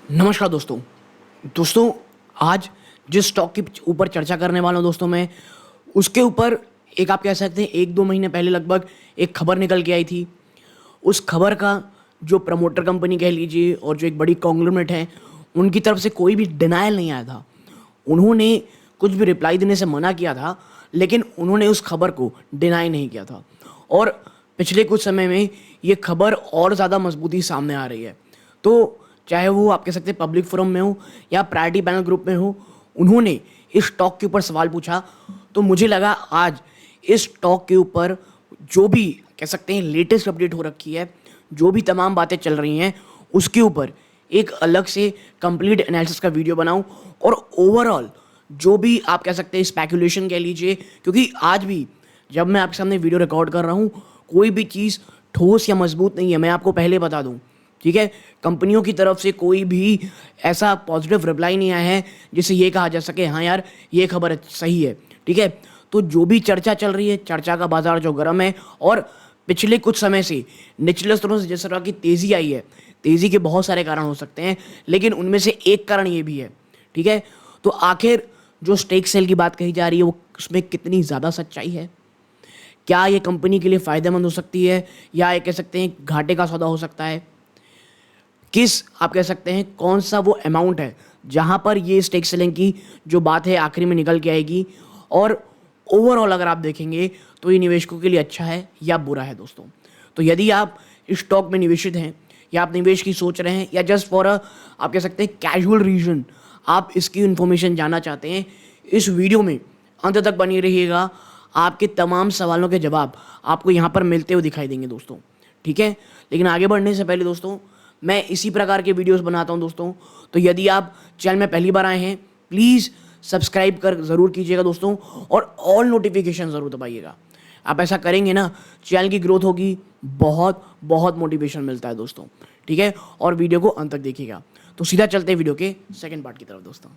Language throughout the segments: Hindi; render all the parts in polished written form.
नमस्कार दोस्तों। दोस्तों, आज जिस स्टॉक के ऊपर चर्चा करने वाला हूँ दोस्तों मैं, उसके ऊपर एक आप कह सकते हैं 1-2 महीने पहले लगभग एक खबर निकल के आई थी। उस खबर का जो प्रमोटर कंपनी कह लीजिए और जो एक बड़ी कॉन्ग्लोमरेट है, उनकी तरफ से कोई भी डिनायल नहीं आया था। उन्होंने कुछ भी रिप्लाई देने से मना किया था, लेकिन उन्होंने उस खबर को डिनाई नहीं किया था। और पिछले कुछ समय में ये खबर और ज़्यादा मजबूती सामने आ रही है। तो चाहे वो आप कह सकते हैं पब्लिक फोरम में हो या प्रायोरिटी पैनल ग्रुप में हो, उन्होंने इस स्टॉक के ऊपर सवाल पूछा। तो मुझे लगा आज इस स्टॉक के ऊपर जो भी कह सकते हैं लेटेस्ट अपडेट हो रखी है, जो भी तमाम बातें चल रही हैं, उसके ऊपर एक अलग से कंप्लीट एनालिसिस का वीडियो बनाऊं और ओवरऑल जो भी आप कह सकते हैं स्पेकुलेशन कह लीजिए, क्योंकि आज भी जब मैं आपके सामने वीडियो रिकॉर्ड कर रहा हूं, कोई भी चीज़ ठोस या मजबूत नहीं है, मैं आपको पहले बता दूं। ठीक है, कंपनियों की तरफ से कोई भी ऐसा पॉजिटिव रिप्लाई नहीं आया है जिससे ये कहा जा सके हाँ यार ये खबर सही है। ठीक है, तो जो भी चर्चा चल रही है, चर्चा का बाजार जो गर्म है और पिछले कुछ समय से निचले स्तरों से जिस तरह की तेज़ी आई है, तेज़ी के बहुत सारे कारण हो सकते हैं, लेकिन उनमें से एक कारण ये भी है। ठीक है, तो आखिर जो स्टेक सेल की बात कही जा रही है वो उसमें कितनी ज़्यादा सच्चाई है? क्या ये कंपनी के लिए फ़ायदेमंद हो सकती है या ये कह सकते हैं घाटे का सौदा हो सकता है? किस आप कह सकते हैं कौन सा वो अमाउंट है जहां पर ये स्टेक सेलिंग की जो बात है आखिरी में निकल के आएगी? और ओवरऑल अगर आप देखेंगे तो ये निवेशकों के लिए अच्छा है या बुरा है दोस्तों? तो यदि आप इस स्टॉक में निवेशित हैं या आप निवेश की सोच रहे हैं या जस्ट फॉर आप कह सकते हैं कैजुअल रीजन आप इसकी इन्फॉर्मेशन जानना चाहते हैं, इस वीडियो में अंत तक बनी रहिएगा। आपके तमाम सवालों के जवाब आपको यहाँ पर मिलते हुए दिखाई देंगे दोस्तों। ठीक है, लेकिन आगे बढ़ने से पहले दोस्तों, मैं इसी प्रकार के वीडियोस बनाता हूं दोस्तों। तो यदि आप चैनल में पहली बार आए हैं, प्लीज़ सब्सक्राइब कर ज़रूर कीजिएगा दोस्तों और ऑल नोटिफिकेशन ज़रूर दबाइएगा। आप ऐसा करेंगे ना, चैनल की ग्रोथ होगी, बहुत बहुत मोटिवेशन मिलता है दोस्तों। ठीक है, और वीडियो को अंत तक देखिएगा। तो सीधा चलते हैं वीडियो के सेकेंड पार्ट की तरफ दोस्तों।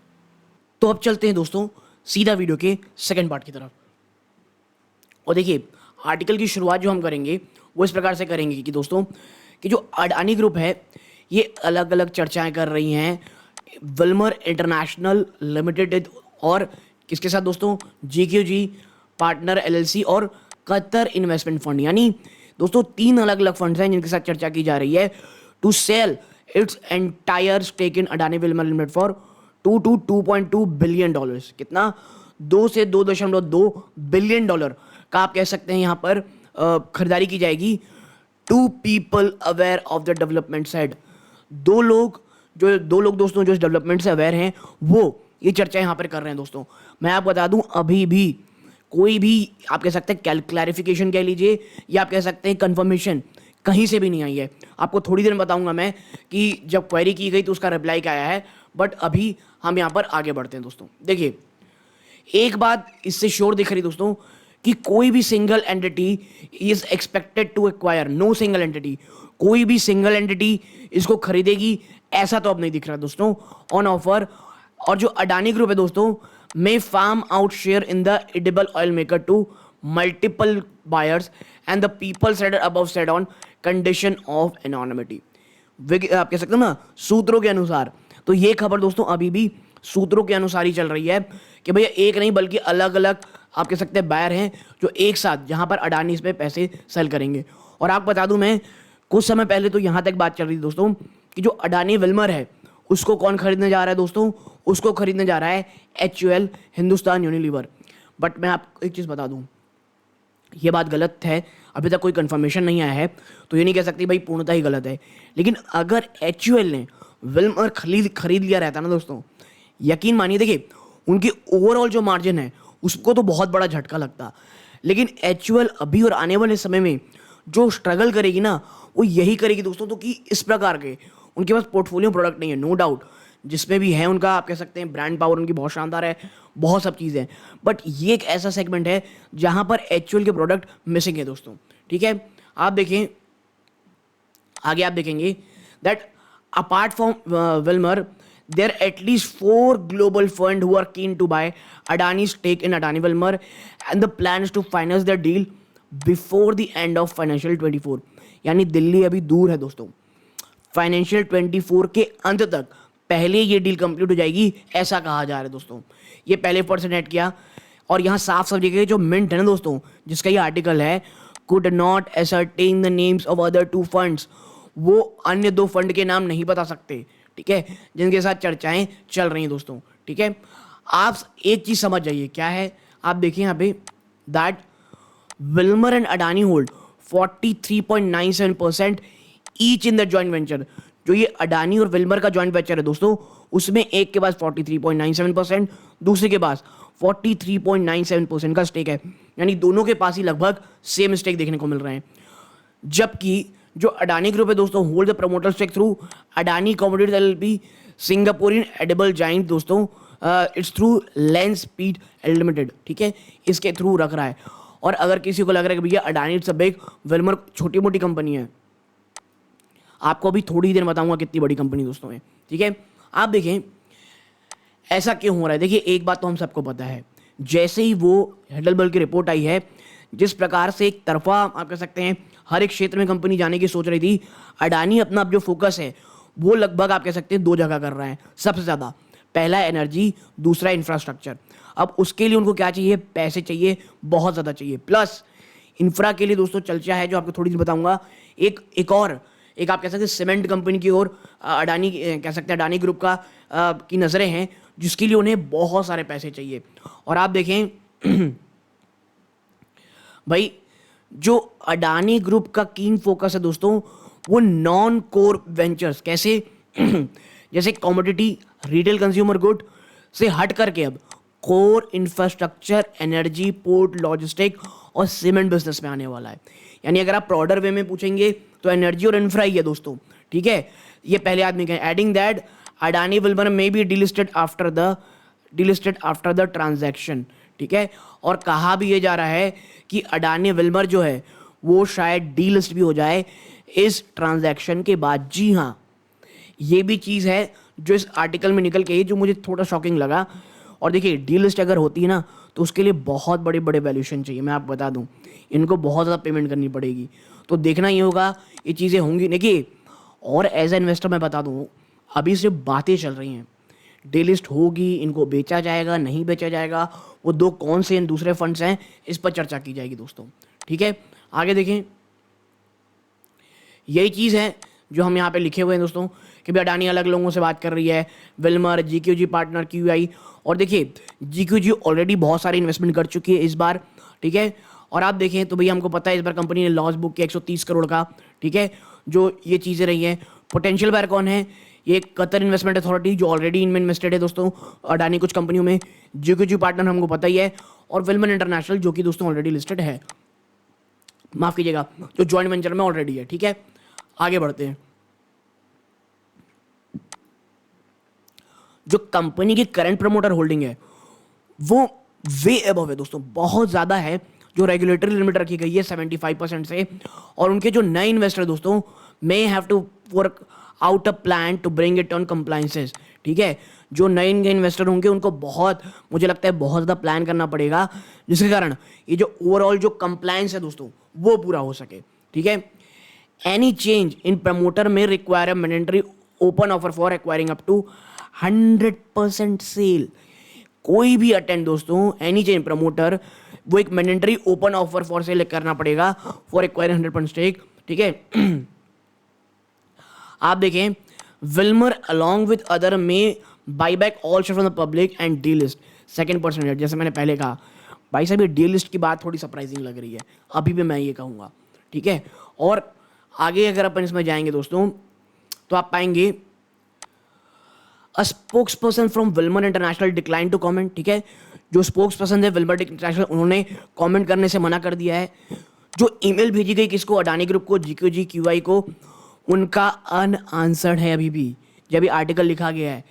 तो अब चलते हैं दोस्तों सीधा वीडियो के सेकेंड पार्ट की तरफ। और देखिए, आर्टिकल की शुरुआत जो हम करेंगे वो इस प्रकार से करेंगे कि दोस्तों कि जो अडानी ग्रुप है ये अलग अलग चर्चाएं कर रही हैं विल्मर इंटरनेशनल लिमिटेड और किसके साथ दोस्तों? जीक्यूजी पार्टनर एलएलसी और कतर इन्वेस्टमेंट फंड, यानी दोस्तों 3 अलग अलग फंड्स हैं जिनके साथ चर्चा की जा रही है to sell its entire stake in Adani Wilmar limited for 2 billion dollars. कितना? 2 से 2.2 बिलियन डॉलर का आप कह सकते हैं यहाँ पर खरीदारी की जाएगी। 2 people aware of the development side, दो लोग दोस्तों जो इस डेवलपमेंट से अवेयर हैं वो ये चर्चा यहाँ पर कर रहे हैं दोस्तों। मैं आपको बता दूं, अभी भी कोई भी आप कह सकते हैं क्लैरिफिकेशन कह लीजिए या आप कह सकते हैं कंफर्मेशन कहीं से भी नहीं आई है। आपको थोड़ी देर में बताऊंगा मैं कि जब क्वेरी की गई तो उसका रिप्लाई क्या आया है, बट अभी हम यहाँ पर आगे बढ़ते हैं दोस्तों। देखिए, एक बात इससे श्योर दिख रही दोस्तों कि कोई भी single entity is expected to acquire, no single entity, कोई भी सिंगल एंटिटी इसको खरीदेगी ऐसा तो अब नहीं दिख रहा दोस्तों ऑन ऑफर। और जो अडानी ग्रुप है दोस्तों may farm out share in the edible oil maker to multiple buyers and the people said above said on condition of anonymity. आप कह सकते हो ना सूत्रों के अनुसार। तो ये खबर दोस्तों अभी भी सूत्रों के अनुसार ही चल रही है कि भैया एक नहीं बल्कि अलग अलग आप कह सकते हैं बायर हैं जो एक साथ जहां पर अडानी इसमें पैसे सेल करेंगे। और आपको बता दूं, मैं कुछ समय पहले तो यहां तक बात चल रही थी दोस्तों कि जो अडानी विल्मर है उसको कौन खरीदने जा रहा है दोस्तों? उसको खरीदने जा रहा है HUL, हिंदुस्तान यूनिलीवर। बट मैं आपको एक चीज़ बता दूं, ये बात गलत है, अभी तक कोई कंफर्मेशन नहीं आया है तो ये नहीं कह सकती भाई पूर्णतः ही गलत है। लेकिन अगर HUL ने विल्मर खरीद लिया रहता ना दोस्तों, यकीन मानिए, देखिए उनकी ओवरऑल जो मार्जिन है उसको तो बहुत बड़ा झटका लगता। लेकिन HUL अभी और आने वाले समय में जो स्ट्रगल करेगी ना वो यही करेगी दोस्तों, तो कि इस प्रकार के उनके पास पोर्टफोलियो प्रोडक्ट नहीं है, नो डाउट, जिसमें भी है उनका आप कह सकते हैं ब्रांड पावर उनकी बहुत शानदार है, बहुत सब चीज़ें, बट ये एक ऐसा सेगमेंट है जहां पर HUL के प्रोडक्ट मिसिंग है दोस्तों। ठीक है, आप देखें आगे, आप देखेंगे that apart from Wilmer there are at least 4 global funds who are keen to buy Adani's stake in Adani Wilmar and the plan is to finance their deal before the end of financial 24। यानी दिल्ली अभी दूर है दोस्तों, फाइनेंशियल 24 के अंत तक पहले ये डील कंप्लीट हो जाएगी, ऐसा कहा जा रहा है दोस्तों। ये पहले फंड से ऐड किया और यहाँ साफ साफ देखिए जो मिंट है ना दोस्तों, जिसका ये आर्टिकल है, could not ascertain the names of other 2 funds, वो अन्य 2 फंड के नाम नहीं बता सकते, ठीक है, जिनके साथ चर्चाएं चल रही हैं दोस्तों, ठीक है। आप एक चीज समझ जाइए क्या है, आप देखिए यहाँ पे that Wilmer and Adani hold 43.97% each in the joint venture. जो ये अडानी और विल्मर का जॉइंट वेंचर है दोस्तों, उसमें एक के पास 43.97%, दूसरे के पास 43.97% का स्टेक है, यानी दोनों के पास ही लगभग सेम स्टेक देखने को मिल रहे हैं। जबकि जो अडानी ग्रुप है दोस्तों, hold the promoter stake through Adani commodities LLP Singaporean edible giant दोस्तों, it's through lens speed limited, ठीक है, इसके थ्रू रख रहा है। और अगर किसी को लग रहा है कि भैया Adani it's a big, Wilmer छोटी मोटी कंपनी है, आपको अभी थोड़ी ही देर बताऊंगा कितनी बड़ी कंपनी दोस्तों है, ठीक है। आप देखें ऐसा क्यों हो रहा है। देखिए एक बात तो हम सबको पता है, जैसे ही वो हेडलबर्ग की रिपोर्ट आई है, जिस प्रकार से एक तरफा आप कह सकते हैं हर एक क्षेत्र में कंपनी जाने की सोच रही थी, अडानी अपना अब जो फोकस है वो लगभग आप कह सकते हैं 2 जगह कर रहा है सबसे ज़्यादा। पहला एनर्जी, दूसरा इंफ्रास्ट्रक्चर। अब उसके लिए उनको क्या चाहिए, पैसे चाहिए, बहुत ज़्यादा चाहिए। प्लस इंफ्रा के लिए दोस्तों चर्चा है, जो आपको थोड़ी देर बताऊंगा, एक आप कह सकते हैं सीमेंट कंपनी की ओर अडानी कह सकते हैं अडानी ग्रुप का की नज़रें हैं, जिसके लिए उन्हें बहुत सारे पैसे चाहिए। और आप देखें भाई जो अडानी ग्रुप का कीन फोकस है दोस्तों, वो नॉन कोर वेंचर्स, कैसे जैसे कमोडिटी, रिटेल कंज्यूमर गुड से हट करके अब core infrastructure, energy, port, logistic और सीमेंट बिजनेस में आने वाला है। यानी अगर आप ब्रॉडर वे में पूछेंगे तो एनर्जी और इंफ्रा ही है दोस्तों, ठीक है। ये पहले आदमी का adding that Adani Wilmar may be delisted after the transaction, ठीक है। और कहा भी ये जा रहा है कि अडानी विल्मर जो है वो शायद डीलिस्ट भी हो जाए इस ट्रांजैक्शन के बाद। जी हाँ, ये भी चीज़ है जो इस आर्टिकल में निकल के आई, जो मुझे थोड़ा शॉकिंग लगा। और देखिए डीलिस्ट अगर होती है ना, तो उसके लिए बहुत बड़े बड़े वैल्यूएशन चाहिए, मैं आपको बता दूं, इनको बहुत ज़्यादा पेमेंट करनी पड़ेगी। तो देखना ये होगा ये चीज़ें होंगी। देखिए और एज ए इन्वेस्टर मैं बता दूं, अभी सिर्फ बातें चल रही हैं, डीलिस्ट होगी, इनको बेचा जाएगा, नहीं बेचा जाएगा, वो 2 कौन से दूसरे फंड्स हैं, इस पर चर्चा की जाएगी दोस्तों, ठीक है। आगे देखें, यही चीज़ है जो हम यहाँ पे लिखे हुए हैं दोस्तों, कि भी अडानी अलग लोगों से बात कर रही है, विल्मर, जीक्यूजी पार्टनर, क्यूआई। और देखिए जीक्यूजी ऑलरेडी बहुत सारी इन्वेस्टमेंट कर चुकी है इस बार, ठीक है। और आप देखें तो भैया हमको पता है इस बार कंपनी ने लॉस बुक किया 130 करोड़ का, ठीक है। जो ये चीज़ें रही हैं, पोटेंशियल बायर कौन है, ये कतर इन्वेस्टमेंट अथॉरिटी जो ऑलरेडी इनमें इन्वेस्टेड है दोस्तों अडानी कुछ कंपनियों में, जीक्यूजी पार्टनर हमको पता ही है, और विल्मर इंटरनेशनल जो कि दोस्तों ऑलरेडी लिस्टेड है, माफ कीजिएगा, जो जॉइंट वेंचर में ऑलरेडी है, ठीक है। आगे बढ़ते हैं। जो कंपनी की करंट प्रमोटर होल्डिंग है वो वे अबव है दोस्तों, बहुत ज्यादा है, जो रेगुलेटरी लिमिट रखी गई है 75% से। और उनके जो नए इन्वेस्टर दोस्तों may have to work out a plan to bring it on compliances, ठीक है। जो नए इन्वेस्टर होंगे उनको बहुत, मुझे लगता है बहुत ज़्यादा प्लान करना पड़ेगा, जिसके कारण ये जो ओवरऑल जो कंप्लायंस है दोस्तों वो पूरा हो सके, ठीक है। एनी चेंज इन प्रमोटर में require a mandatory open offer for acquiring up to 100% sale. कोई भी अटेंड दोस्तों, एनी चेंज प्रमोटर, वो एक mandatory open offer for sale करना पड़ेगा फॉर एक्वायरिंग 100% स्टेक, ठीक है। आप देखें विल्मर अलॉन्ग विद अदर में by back all share from the public and D list 2%, जैसे मैंने पहले कहा। भाई साहब ये डी लिस्ट की बात थोड़ी सरप्राइजिंग लग रही है, अभी भी मैं ये कहूँगा, ठीक है। और आगे अगर अपन इसमें जाएंगे दोस्तों तो आप पाएंगे a spokesperson from Wilmar international decline to comment, ठीक है। जो स्पोक्स पर्सन है विल्मर इंटरनेशनल, उन्होंने कमेंट करने से मना कर दिया है। जो ईमेल भेजी गई किसको, अडानी ग्रुप को, जीक्यूजी, क्यूआई को, उनका अनआंसर्ड है अभी भी, जब ये आर्टिकल लिखा गया है।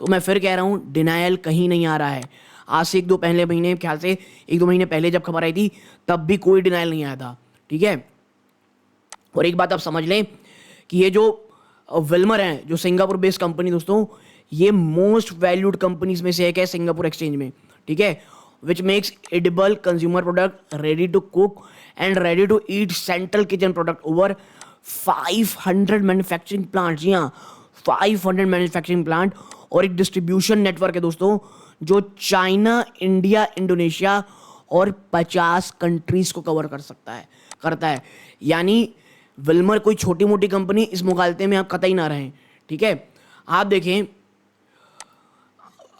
तो मैं फिर कह रहा हूँ डिनायल कहीं नहीं आ रहा है। आज से 1-2 पहले महीने, ख्याल से 1-2 महीने पहले जब खबर आई थी तब भी कोई डिनायल नहीं आया था, ठीक है। और एक बात आप समझ लें कि ये जो विल्मर है, जो सिंगापुर बेस्ड कंपनी दोस्तों, ये मोस्ट वैल्यूड कंपनीज में से एक है सिंगापुर एक्सचेंज में, ठीक है। Which makes edible consumer product, ready to cook and ready to eat central kitchen product over 500 manufacturing plant. जी हाँ, 500 मैन्युफैक्चरिंग प्लांट और एक डिस्ट्रीब्यूशन नेटवर्क है दोस्तों, जो चाइना, इंडिया, इंडोनेशिया और 50 कंट्रीज को कवर करता है। यानी विल्मर कोई छोटी मोटी कंपनी इस मुकाबले में आप कतई ना रहें। ठीक है, आप देखें,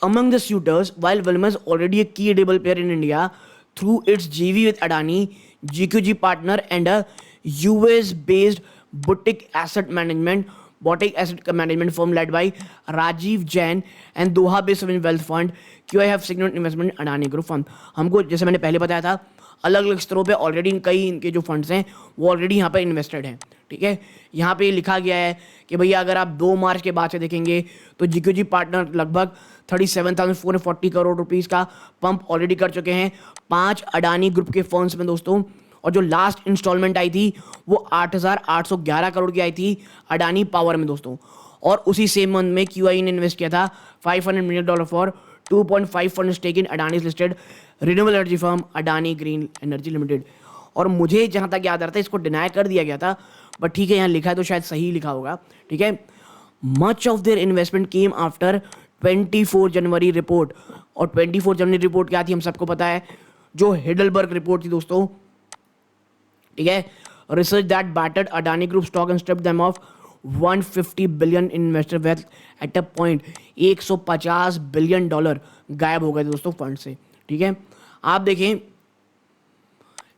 among the suitors, while Wilmar is already a key enable player in India through its JV with Adani, GQG partner and a US-based boutique asset management firm led by Rajiv Jain and Doha-based sovereign wealth fund, QI have significant investment in Adani Group Fund। हमको जैसे मैंने पहले बताया था, अलग अलग स्तरों पे ऑलरेडी कई इनके जो फंड्स हैं वो ऑलरेडी यहाँ पे इन्वेस्टेड हैं। ठीक है, यहाँ पे लिखा गया है कि भैया अगर आप 2 मार्च के बाद से देखेंगे तो जीक्यूजी पार्टनर लगभग 37,440 करोड़ रुपीस का पंप ऑलरेडी कर चुके हैं 5 अडानी ग्रुप के फंड्स में दोस्तों। और जो लास्ट इंस्टॉलमेंट आई थी वो 8,811 करोड़ की आई थी अडानी पावर में दोस्तों। और उसी सेम मंथ में क्यूआई ने इन्वेस्ट किया था $500 million for 2.5 fund stake in Adani listed renewable energy firm Adani green energy limited. और मुझे जहां तक याद आ रहा था इसको डिनाई कर दिया गया था, बट ठीक है यहाँ लिखा है तो शायद सही लिखा होगा। ठीक है, much of their investment came after 24 January report. और 24 जनवरी रिपोर्ट क्या थी हम सबको पता है, जो हिडलबर्ग रिपोर्ट थी दोस्तों। ठीक है, research that battered Adani group stock and stepped them of 150 billion investor wealth at a point. $150 billion गायब हो गए दोस्तों फंड से। ठीक है, आप देखें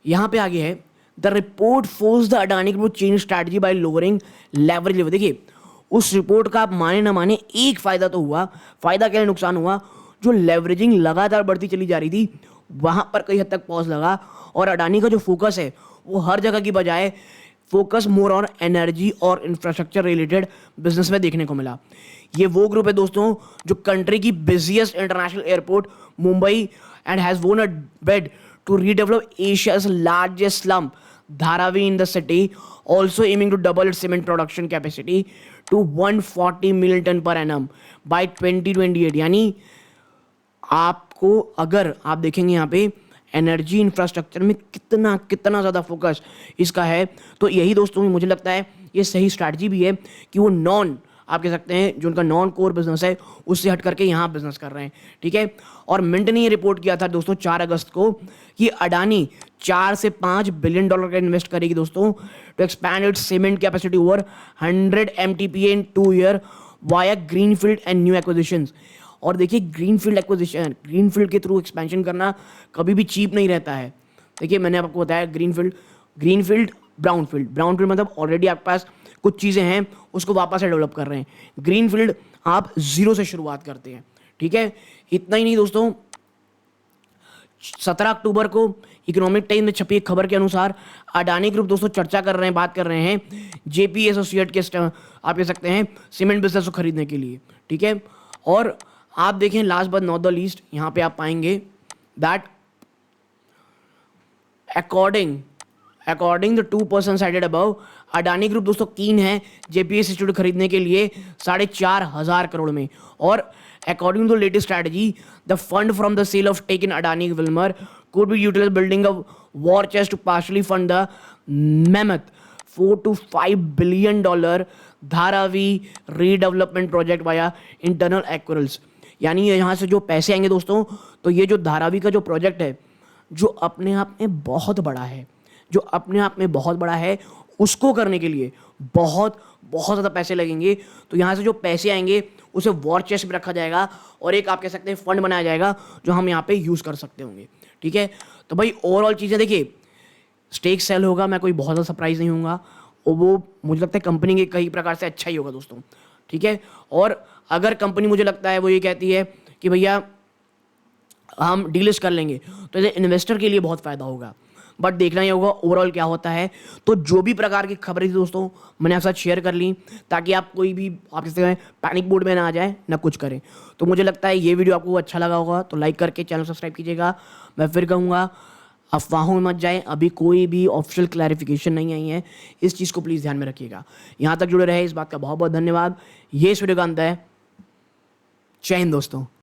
यहां पे आगे है, the report force the Adani group change strategy bye lowering leverage level. देखिए उस रिपोर्ट का आप माने ना माने एक फायदा तो हुआ, फायदा क्या नुकसान हुआ, जो लेवरेजिंग लगातार बढ़ती चली जा रही थी वहां पर कई हद तक पॉज लगा। और अडानी का जो फोकस है वो हर जगह की बजाय फोकस मोर ऑन एनर्जी और इंफ्रास्ट्रक्चर रिलेटेड बिजनेस में देखने को मिला। ये वो ग्रुप है दोस्तों जो कंट्री की busiest international airport Mumbai and has won a bid to redevelop Asia's largest slum Dharavi in the city, also aiming to double its cement production capacity to 140 million ton per annum by 2028। यानी आपको अगर आप देखेंगे यहाँ पे एनर्जी इंफ्रास्ट्रक्चर में कितना ज़्यादा फोकस इसका है, तो यही दोस्तों मुझे लगता है ये सही स्ट्रैटेजी भी है कि वो आप कह सकते हैं जो उनका नॉन कोर बिजनेस है उससे हट करके यहाँ बिजनेस कर रहे हैं। ठीक है, और मिंट ने ये रिपोर्ट किया था दोस्तों 4 अगस्त को कि अडानी 4 से $5 बिलियन का इन्वेस्ट करेगी दोस्तों to expand its cement capacity over 100 MTPA in 2 year via greenfield and new acquisitions. और देखिए ग्रीनफील्ड के थ्रू एक्सपेंशन करना कभी भी चीप नहीं रहता है। देखिए मैंने आपको बताया ग्रीनफील्ड ब्राउनफील्ड मतलब ऑलरेडी आपके पास कुछ चीज़ें हैं उसको वापस से डेवलप कर रहे हैं। ग्रीनफील्ड आप 0 से शुरुआत करते हैं। ठीक है, इतना ही नहीं दोस्तों, 17 अक्टूबर को इकोनॉमिक टाइम में छपी एक खबर के अनुसार अडानी ग्रुप दोस्तों बात कर रहे हैं जेपी एसोसिएट के आप कह सकते हैं सीमेंट बिजनेस को खरीदने के लिए। ठीक है, और आप देखें last but not the least यहाँ पे आप पाएंगे that according the 2 person sided above Adani group दोस्तों कीन है जेपीएस इंस्टीट्यूट खरीदने के लिए 4,500 करोड़ में। और according to latest strategy the fund from the sale of stake in Adani Wilmar could be utilized building a war chest to partially fund the mammoth $4 to $5 billion Dharavi redevelopment project via internal accruals. यानी यहाँ से जो पैसे आएंगे दोस्तों, तो ये जो धारावी का जो प्रोजेक्ट है जो अपने आप में बहुत बड़ा है उसको करने के लिए बहुत ज़्यादा पैसे लगेंगे। तो यहाँ से जो पैसे आएंगे उसे वॉर चेस्ट में रखा जाएगा और एक आप कह सकते हैं फंड बनाया जाएगा जो हम यहाँ पे यूज़ कर सकते होंगे। ठीक है, तो भाई ओवरऑल चीज़ें देखिए, स्टेक सेल होगा, मैं कोई बहुत ज़्यादा सरप्राइज नहीं होऊंगा और वो मुझे लगता है कंपनी के कई प्रकार से अच्छा ही होगा दोस्तों। ठीक है, और अगर कंपनी मुझे लगता है वो ये कहती है कि भैया हम डीलिस्ट कर लेंगे तो इसे इन्वेस्टर के लिए बहुत फ़ायदा होगा, बट देखना ही होगा ओवरऑल क्या होता है। तो जो भी प्रकार की खबरें थी दोस्तों मैंने आपके साथ शेयर कर ली ताकि आप कोई भी आप किसी पैनिक मोड में ना आ जाए ना कुछ करें। तो मुझे लगता है ये वीडियो आपको अच्छा लगा होगा तो लाइक करके चैनल सब्सक्राइब कीजिएगा। मैं फिर कहूँगा अफवाहों में मत जाए, अभी कोई भी ऑफिशियल क्लैरिफिकेशन नहीं आई है, इस चीज़ को प्लीज़ ध्यान में रखिएगा। यहाँ तक जुड़े रहे इस बात का बहुत बहुत धन्यवाद। ये इस वीडियो का अंत है। जय हिंद दोस्तों।